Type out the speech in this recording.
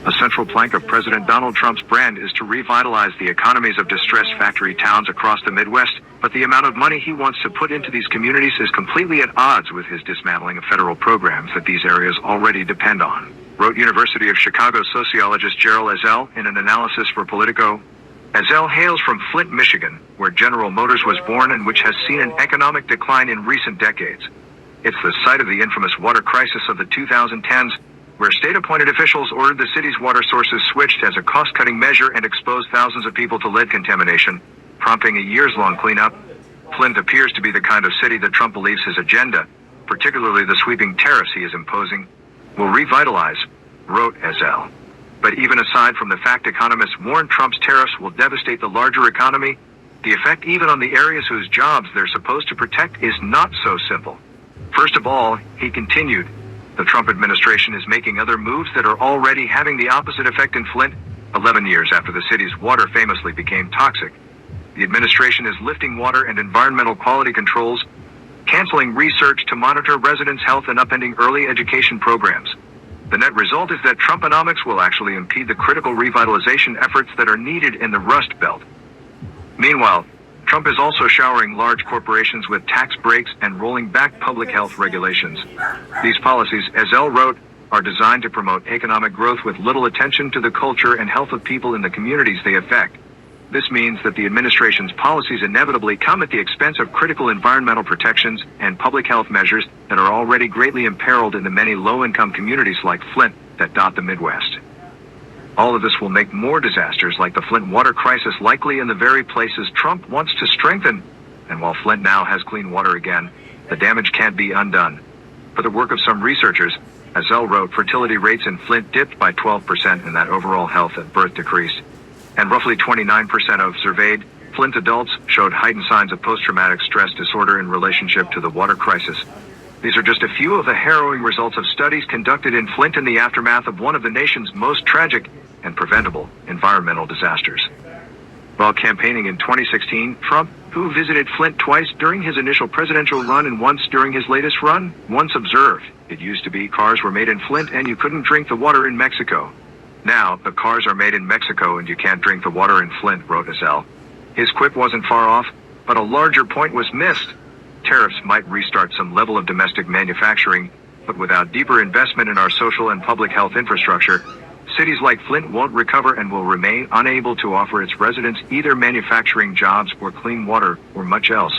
A central plank of President Donald Trump's brand is to revitalize the economies of distressed factory towns across the Midwest, but the amount of money he wants to put into these communities is completely at odds with his dismantling of federal programs that these areas already depend on, wrote University of Chicago sociologist Gerald Ezell in an analysis for Politico. Ezell hails from Flint, Michigan, where General Motors was born and which has seen an economic decline in recent decades. It's the site of the infamous water crisis of the 2010s, where state-appointed officials ordered the city's water sources switched as a cost-cutting measure and exposed thousands of people to lead contamination, prompting a years-long cleanup. Flint appears to be the kind of city that Trump believes his agenda, particularly the sweeping tariffs he is imposing, will revitalize, wrote Ezell. But even aside from the fact economists warn Trump's tariffs will devastate the larger economy, the effect even on the areas whose jobs they're supposed to protect is not so simple. First of all, he continued, the Trump administration is making other moves that are already having the opposite effect in Flint. 11 years after the city's water famously became toxic, the administration is lifting water and environmental quality controls, canceling research to monitor residents' health, and upending early education programs. The net result is that Trumponomics will actually impede the critical revitalization efforts that are needed in the Rust Belt. Meanwhile, Trump is also showering large corporations with tax breaks and rolling back public health regulations. These policies, Ezell wrote, are designed to promote economic growth with little attention to the culture and health of people in the communities they affect. This means that the administration's policies inevitably come at the expense of critical environmental protections and public health measures that are already greatly imperiled in the many low-income communities like Flint that dot the Midwest. All of this will make more disasters like the Flint water crisis likely in the very places Trump wants to strengthen. And while Flint now has clean water again, the damage can't be undone. For the work of some researchers, Ezell wrote, fertility rates in Flint dipped by 12% and that overall health at birth decreased. And roughly 29% of surveyed Flint adults showed heightened signs of post-traumatic stress disorder in relationship to the water crisis. These are just a few of the harrowing results of studies conducted in Flint in the aftermath of one of the nation's most tragic and preventable environmental disasters. While campaigning in 2016, Trump, who visited Flint twice during his initial presidential run and once during his latest run, once observed, it used to be cars were made in Flint and you couldn't drink the water in Mexico. Now, the cars are made in Mexico and you can't drink the water in Flint, wrote Ezell. His quip wasn't far off, but a larger point was missed. Tariffs might restart some level of domestic manufacturing, but without deeper investment in our social and public health infrastructure, cities like Flint won't recover and will remain unable to offer its residents either manufacturing jobs or clean water or much else.